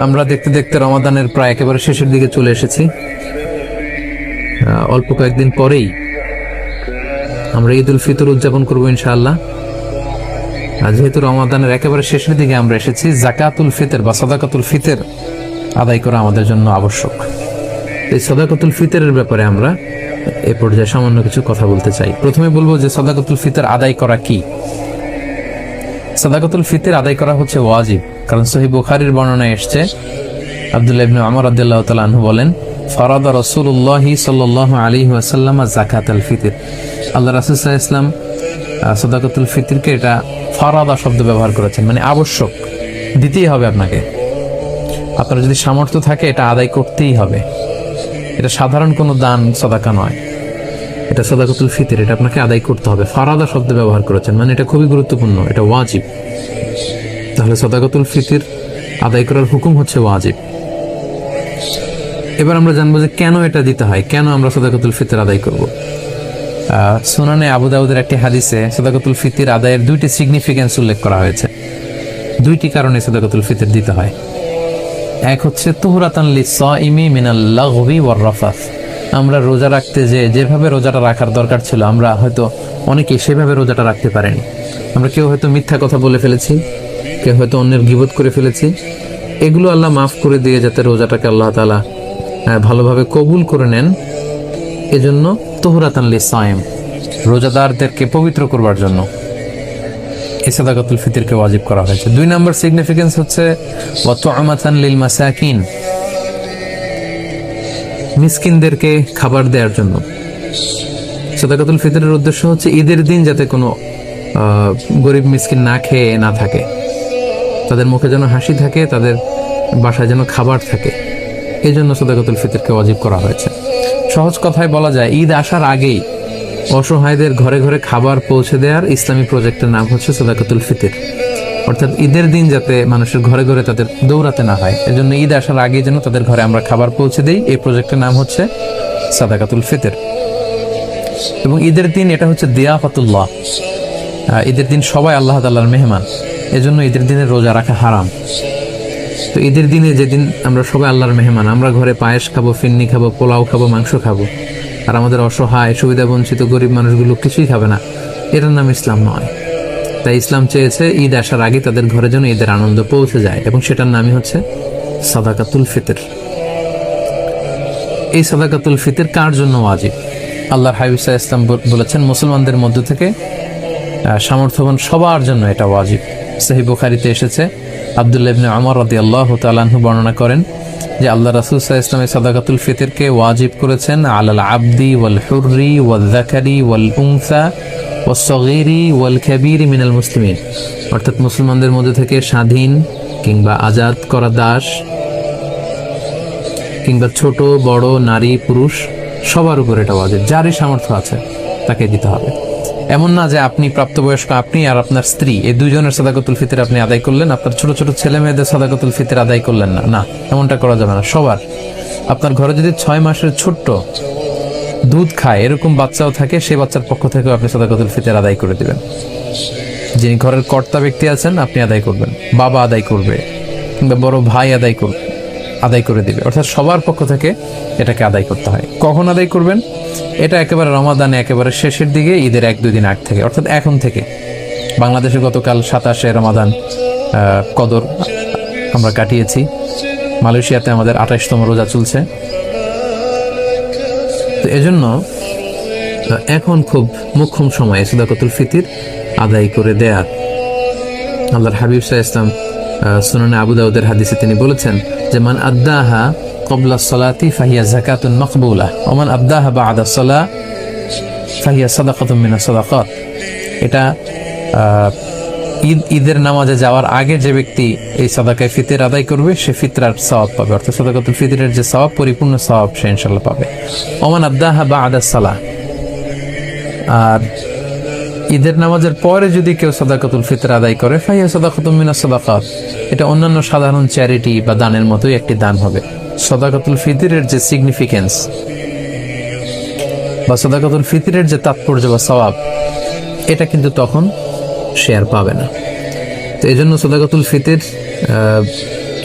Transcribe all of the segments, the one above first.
আমরা দেখতে দেখতে রমাদানের প্রায় একেবারে শেষের দিকে চলে এসেছি। অল্প কয়েকদিন পরেই আমরা ঈদ উল ফিতর উদযাপন করবো ইনশাআল্লাহ। যেহেতু রমাদানের একেবারে শেষের দিকে আমরা এসেছি, যাকাতুল ফিতর বা সাদাকাতুল ফিতর আদায় করা আমাদের জন্য আবশ্যক। এই সাদাকাতুল ফিতরের ব্যাপারে আমরা এ পর্যায়ে সামান্য কিছু কথা বলতে চাই। প্রথমে বলবো যে সাদাকাতুল ফিতর আদায় করা কি। সাদাকাতুল ফিতর আদায় করা হচ্ছে ওয়াজিব, কারণ সহিহ বুখারীর বর্ণনায় এসেছে, আব্দুল্লাহ ইবনে ওমর রাদিয়াল্লাহু তাআলা আনহু বলেন, ফারাদা রাসূলুল্লাহ সাল্লাল্লাহু আলাইহি ওয়াসাল্লাম যাকাতুল ফিতর। আল্লাহ রাসূল সাল্লাল্লাহু আলাইহি ওয়াসাল্লাম সাদাকাতুল ফিতরকে এটা ফারাদা শব্দ ব্যবহার করেছেন, মানে আবশ্যক, দিতেই হবে আপনাকে। আপনার যদি সামর্থ্য থাকে এটা আদায় করতেই হবে। এটা সাধারণ কোনো দান সাদাকা নয়, এটা সাদাকাতুল ফিতর, এটা আপনাকে আদায় করতে হবে। ফারাদা শব্দ ব্যবহার করেছেন, মানে এটা খুবই গুরুত্বপূর্ণ, এটা ওয়াজিব। তাহলে সাদাকাতুল ফিতর আদায় করার হুকুম হচ্ছে ওয়াজিব। এবার আমরা জানবো যে কেন এটা দিতে হয়, কেন আমরা সাদাকাতুল ফিতর আদায় করব। সুনানে আবু দাউদের একটি হাদিসে সাদাকাতুল ফিতর আদায়ের দুইটি সিগনিফিকেন্স উল্লেখ করা হয়েছে। দুইটি কারণে সাদাকাতুল ফিতর দিতে হয়। এক হচ্ছে তুহরাতান লিস-সাইমি মিনাল লাগবি ওয়ার রাফাস। আমরা রোজা রাখতে যেভাবে রোজাটা রাখার দরকার ছিল, আমরা হয়তো অনেকে সেভাবে রোজাটা রাখতে পারেনি। আমরা কেউ হয়তো মিথ্যা কথা বলে ফেলেছি, কেউ হয়তো অন্যের গীবত করে ফেলেছি। এগুলো আল্লাহ মাফ করে দিয়ে যাতে রোজাটাকে আল্লাহ তাআলা ভালোভাবে কবুল করে নেন, এজন্য তুহরাতান লিস-সাইম, রোজাদারদেরকে পবিত্র করবার জন্য এই সাদাকাতুল ফিতরকে ওয়াজিব করা হয়েছে। দুই নম্বর সিগনিফিকেন্স হচ্ছে ওয়া তু'মাতান লিল মাসাকিন, মিসকিনদেরকে খাবার দেওয়ার জন্য। সাদাকাতুল ফিতরের উদ্দেশ্য হচ্ছে ঈদের দিন যাতে কোনো গরিব মিসকিন না খেয়ে না থাকে, তাদের মুখে যেন হাসি থাকে, তাদের বাসায় যেন খাবার থাকে, এই জন্য সাদাকাতুল ফিতরকে ওয়াজিব করা হয়েছে। সহজ কথায় বলা যায়, ঈদ আসার আগেই অসহায়দের ঘরে ঘরে খাবার পৌঁছে দেওয়ার ইসলামী প্রজেক্টের নাম হচ্ছে সাদাকাতুল ফিতর। অর্থাৎ ঈদের দিন যাতে মানুষের ঘরে ঘরে তাদের দৌড়াতে না হয়, এজন্য ঈদ আসার আগে যেন তাদের ঘরে আমরা খাবার পৌঁছে দিই, এই প্রজেক্টের নাম হচ্ছে সাদাকাতুল ফিতর। এবং ঈদের দিন এটা হচ্ছে দিয়াফাতুল্লাহ, ঈদের দিন সবাই আল্লাহ তাআলার মেহমান, এজন্য ঈদের দিনে রোজা রাখা হারাম। তো ঈদের দিনে যেদিন আমরা সবাই আল্লাহর মেহমান, আমরা ঘরে পায়েস খাবো, ফিন্নি খাবো, পোলাও খাবো, মাংস খাবো, আর আমাদের অসহায় সুবিধা বঞ্চিত গরিব মানুষগুলো কিছুই খাবে না, এটার নাম ইসলাম নয়। তাই ইসলাম চেয়েছে ঈদ আসার আগে তাদের ঘরে যেন ঈদের আনন্দ পৌঁছে যায়, এবং সেটার নামই হচ্ছে সাদাকাতুল ফিতর। এই সাদাকাতুল ফিতর কার জন্য ওয়াজিব? আল্লাহর হাবিব সাল্লাল্লাহু আলাইহি ওয়াসাল্লাম বলেছেন, মুসলমানদের মধ্য থেকে সামর্থ্যবান সবার জন্য এটা ওয়াজিব। সহিহ বুখারীতে এসেছে, আব্দুল্লাহ ইবনে ওমর রাদিয়াল্লাহু তাআলা আনহু বর্ণনা করেন যে আল্লাহ রাসূল সাল্লাল্লাহু আলাইহি ওয়াসাল্লাম সাদাকাতুল ফিতরকে ওয়াজিব করেছেন আলাল আবদি ওয়াল হুররি ওয়াল যাকারি ওয়াল উনসা ওয়াস সগীরি ওয়াল কাবীরি মিনাল মুসলিমিন। অর্থাৎ মুসলমানদের মধ্যে থেকে স্বাধীন কিংবা আজাদ করা দাস কিংবা ছোট বড় নারী পুরুষ সবার উপর এটা ওয়াজিব, যারই সামর্থ্য আছে তাকে দিতে হবে। এমন না যে আপনি প্রাপ্তবয়স্ক, আপনি আর আপনার স্ত্রী, এই দুইজনের সাদাকাতুল ফিতর আপনি আদায় করলেন, আপনার ছোট ছোট ছেলে মেয়েদের সাদাকাতুল ফিতর আদায় করলেন না, না, এমনটা করা যাবে না। সবার, আপনার ঘরে যদি 6 মাসের ছোট্ট দুধ খায় এরকম বাচ্চাও থাকে, সেই বাচ্চার পক্ষ থেকেও আপনি সাদাকাতুল ফিতর আদায় করে দিবেন। যিনি ঘরের কর্তা ব্যক্তি আছেন আপনি আদায় করবেন, বাবা আদায় করবে কিংবা বড় ভাই আদায় করে দিবে। অর্থাৎ সবার পক্ষ থেকে এটাকে আদায় করতে হয়। কখন আদায় করবেন? এটা একেবারে রমাদানে একেবারে শেষের দিকে, ঈদের 1-2 দিন আগ থেকে, অর্থাৎ এখন থেকে। বাংলাদেশে গতকাল 27শে রমাদান কদর আমরা কাটিয়েছি, মালয়েশিয়াতে আমাদের 28তম রোজা চলছে। তো এজন্য এখন খুব মোক্ষম সময় সাদাকাতুল ফিতর আদায় করে দেয়ার। আল্লাহর হাবিব সাল্লাল্লাহু আলাইহি ওয়াসাল্লাম সুনানে আবু দাউদের হাদিসে তিনি বলেছেন যে মান আদ্দাহা ক্বাবলা সলাতি ফাহিয়া যাকাতুন মাকবুলা ওয়া মান আদ্দাহা বা'দা সলাহ ফাহিয়া সাদাকাতুন মিনাস সাদাকাত। এটা ঈদের নামাজে যাওয়ার আগে যে ব্যক্তি এই সাদাকায়ে ফিতর আদায় করবে সে ফিতরার সওয়াব পাবে, অর্থাৎ সাদাকাতুল ফিতরের যে সওয়াব, পরিপূর্ণ সওয়াব সে ইনশাআল্লাহ পাবে। ওয়া মান আদ্দাহা বা'দা সালাহ, আর ঈদের নামাজের পরে যদি কেউ সাদাকাতুল ফিতর আদায় করে ফাহিয়া সাদাকাতুন মিনাস সাদাকাত, এটা অন্যান্য সাধারণ চ্যারিটি বা দানের মতোই একটি দান হবে। সাদাকাতুল ফিতরের যে সিগনিফিকেন্স বা সাদাকাতুল ফিতরের যে তাৎপর্য বা সওয়াব, এটা কিন্তু তখন সে আর পাবে না। তো এই জন্য সাদাকাতুল ফিতর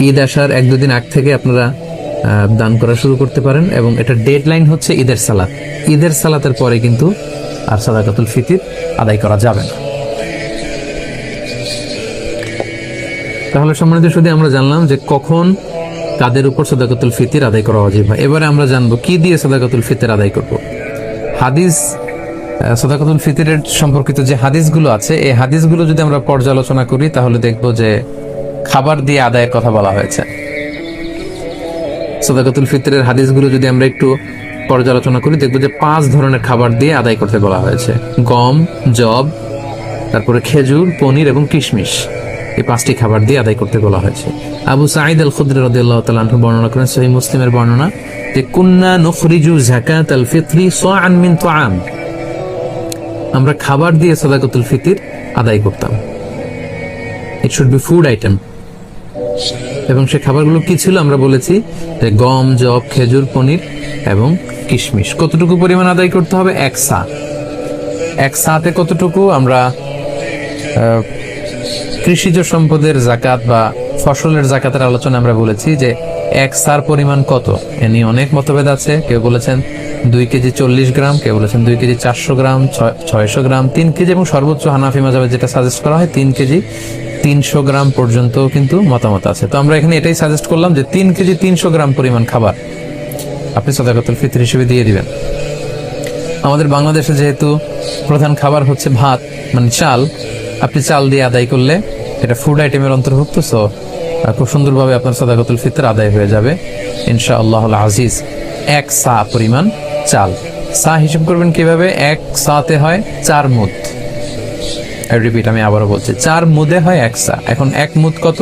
ঈদ আসার 1-2 দিন আগ থেকে আপনারা দান করা শুরু করতে পারেন, এবং এটা ডেডলাইন হচ্ছে ঈদের সালাত। ঈদের সালাতের পরে কিন্তু আর সাদাকাতুল ফিতর আদায় করা যাবে না। তাহলে সম্মানিত শুধু আমরা জানলাম যে কখন কাদের উপর সাদাকাতুল ফিতর আদায় করা ওয়াজিব হয়। এবারে আমরা জানবো কি দিয়ে সাদাকাতুল ফিতর আদায় করব। হাদিস সাদাকাতুল ফিতরের সম্পর্কিত যে হাদিসগুলো আছে, এই হাদিসগুলো যদি আমরা পর্যালোচনা করি তাহলে দেখব যে খাবার দিয়ে আদায়ের কথা বলা হয়েছে। সাদাকাতুল ফিতরের হাদিসগুলো যদি আমরা একটু পর্যালোচনা করি দেখব যে 5 ধরনের খাবার দিয়ে আদায় করতে বলা হয়েছে। গম, জব, তারপরে খেজুর, পনির এবং কিশমিশ, এই 5টি খাবার দিয়ে আদায় করতে বলা হয়েছে। আবু সাঈদ আল খুদরি রাদিয়াল্লাহু তাআলা আনহু বর্ণনা করেন, সহিহ মুসলিমের বর্ণনা, যে কুন্না নুখরিজু যাকাতাল ফিতরি সাআন মিন তুআম, আমরা খাবার দিয়ে সাদাকাতুল ফিতর আদায় করতাম। It should be food item. এবং সে খাবারগুলো কি ছিল আমরা বলেছি যে গম, জব, খেজুর, পনির এবং কিশমিশ। কতটুকু পরিমাণ আদায় করতে হবে? 1 সা। 1 সাতে কতটুকু? আমরা কৃষিজ সম্পদের জাকাত বা ফসলের জাকাতের আলোচনা আমরা বলেছি যে 1 সার পরিমাণ কত, এ নিয়ে অনেক মতভেদ আছে। কেউ বলেছেন 2 কেজি 40 গ্রাম, কেউ বলেছেন 2 কেজি 400 গ্রাম, 600 গ্রাম, 3 কেজি, এবং সর্বোচ্চ হানাফি মাযহাবে যেটা সাজেস্ট করা হয় 3 কেজি 300 গ্রাম পর্যন্ত কিন্তু মতামত আছে। তো আমরা এখানে এটাই সাজেস্ট করলাম যে 3 কেজি 300 গ্রাম পরিমাণ খাবার আপনি সাদাকাতুল ফিতর হিসেবে দিয়ে দিবেন। আমাদের বাংলাদেশে যেহেতু প্রধান খাবার হচ্ছে ভাত, মানে চাল, আপনি চাল দিয়ে আদায় করলে এটা ফুড আইটেমের অন্তর্ভুক্ত। সো খুব সুন্দরভাবে আপনার সাদাকাতুল ফিতর আদায় হয়ে যাবে ইনশাআল্লাহুল আজিজ। 1 সা পরিমাণ চাল। সা হিসাব করবেন কিভাবে? 1 সাতে হয় 4 মুদ। আমি আবারও বলছি, 4 মুদে হয় 1 সা। এখন 1 মুদ কত?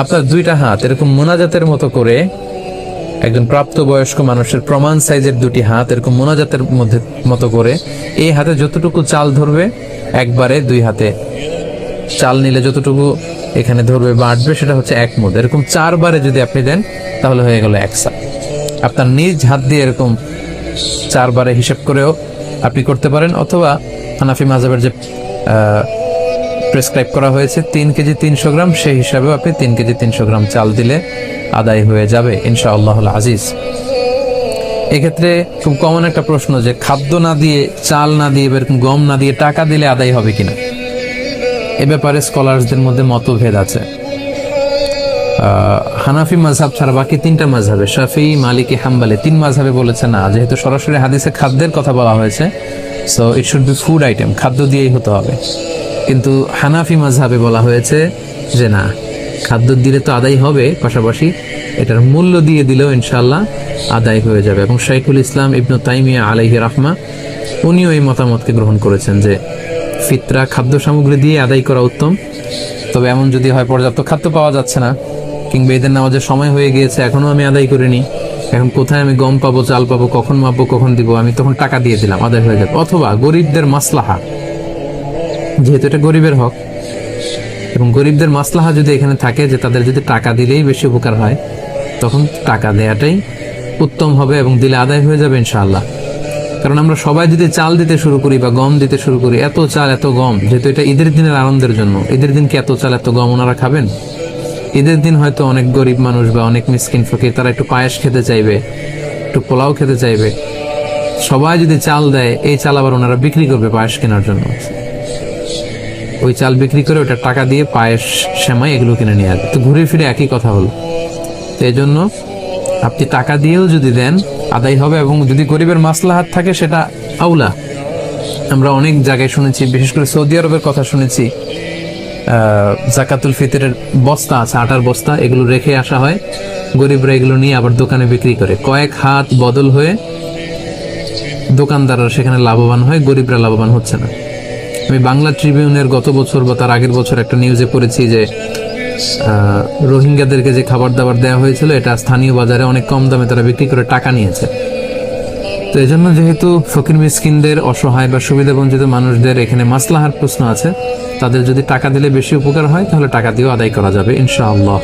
আপনার 2টা হাত এরকম মোনাজাতের মতো করে, একজন প্রাপ্তবয়স্ক মানুষের প্রমাণ সাইজের 2টি হাত এরকম মোনাজাতের মতো করে, এই হাতে যতটুকু চাল ধরবে একবারে 2 হাতে চাল নিলে যতটুকু এখানে ধরবে বা আটবে সেটা হচ্ছে 1 মুদ। এরকম 4 বারে যদি আপনি দেন তাহলে হয়ে গেল 1 সা। আপনার নিজ হাত দিয়ে এরকম 4 বারে হিসাব করেও আপনি করতে পারেন, অথবা হানাফি মাযহাবের যে প্রেসক্রাইব করা হয়েছে 3 কেজি 300 গ্রাম, সেই হিসাবেও আপনি 3 কেজি 300 গ্রাম চাল দিলে আদায় হয়ে যাবে ইনশাআল্লাহুল আজিজ। এক্ষেত্রে খুব কমন একটা প্রশ্ন যে খাদ্য না দিয়ে, চাল না দিয়ে, এরকম গম না দিয়ে টাকা দিলে আদায় হবে কিনা। এ ব্যাপারে স্কলারসদের মধ্যে মতভেদ আছে। হানাফি মাযহাব ছাড়া বাকি 3টা মাযহাবে, শাফিঈ, মালিকি, হাম্বলি, 3 মাযহাবে বলেছে না, যেহেতু সরাসরি হাদিসে খাদ্যের কথা বলা হয়েছে, so it should be food item, খাদ্য দিয়েই হতে হবে। কিন্তু হানাফি মাযহাবে বলা হয়েছে যে না, খাদ্য দিলে তো আদায় হবে, পাশাপাশি এটার মূল্য দিয়ে দিলেও ইনশাআল্লাহ আদায় হয়ে যাবে। এবং শাইখুল ইসলাম ইবনু তাইমিয়া আলাইহি রাহমা উনিও এই মতামতকে গ্রহণ করেছেন যে ফিতরা খাদ্য সামগ্রী দিয়ে আদায় করা উত্তম। তবে এমন যদি হয় পর্যাপ্ত খাদ্য পাওয়া যাচ্ছে না, কিংবা ঈদের নামাজের সময় হয়ে গিয়েছে এখনো আমি আদায় করিনি, এখন কোথায় আমি গম পাবো, চাল পাবো, কখন মাপবো, কখন দিব, আমি তখন টাকা দিয়ে দিলাম, আদায় হয়ে যাবে। অথবা গরিবদের মাসলাহা, যেহেতু এটা গরিবের হক, এবং গরিবদের মাসলাহা যদি এখানে থাকে যে তাদের যদি টাকা দিলেই বেশি উপকার হয়, তখন টাকা দেয়াটাই উত্তম হবে এবং দিলে আদায় হয়ে যাবে ইনশাআল্লাহ। কারণ আমরা সবাই যদি চাল দিতে শুরু করি বা গম দিতে শুরু করি, এত চাল এত গম, যেহেতু এটা ঈদের দিনের আনন্দের জন্য, ঈদের দিন কি এত চাল এত গম ওনারা খাবেন? ঈদের দিন হয়তো অনেক গরিব মানুষ বা অনেক মিসকিন ফকির তারা একটু পায়েস খেতে চাইবে, একটু পোলাও খেতে চাইবে। সবাই যদি চাল দেয়, এই চাল আবার ওনারা বিক্রি করবে পায়েস কেনার জন্য, ওই চাল বিক্রি করে ওটা টাকা দিয়ে পায়েস, সেমাই এগুলো কিনে নিয়ে আসবে। তো ঘুরে ফিরে একই কথা হলো। তো এই জন্য আপনি টাকা দিয়েও যদি দেন আদায় হবে, এবং যদি গরিবের মাসলাহাত থাকে সেটা আউলা। আমরা অনেক জায়গায় শুনেছি, বিশেষ করে সৌদি আরবের কথা শুনেছি, জাকাতুল ফিতরের বস্তা আছে, আটার বস্তা, এগুলো রেখে আসা হয়, গরিবরা এগুলো নিয়ে আবার দোকানে বিক্রি করে। কয়েক হাত বদল হয়ে দোকানদাররা সেখানে লাভবান হয়, গরিবরা লাভবান হচ্ছে না। আমি বাংলা ট্রিবিউনের গত বছর বা তার আগের বছর একটা নিউজে পড়েছি যে রোহিঙ্গাদেরকে যে খাবার দাবার দেওয়া হয়েছিল, এটা স্থানীয় বাজারে অনেক কম দামে তারা বিক্রি করে টাকা নিয়েছে। তো এই জন্য যেহেতু ফকির মিসকিনদের, অসহায় বা সুবিধা বঞ্চিত মানুষদের এখানে মাসলাহার প্রশ্ন আছে, তাদের যদি টাকা দিলে বেশি উপকার হয় তাহলে টাকা দিয়েও আদায় করা যাবে ইনশাআল্লাহ।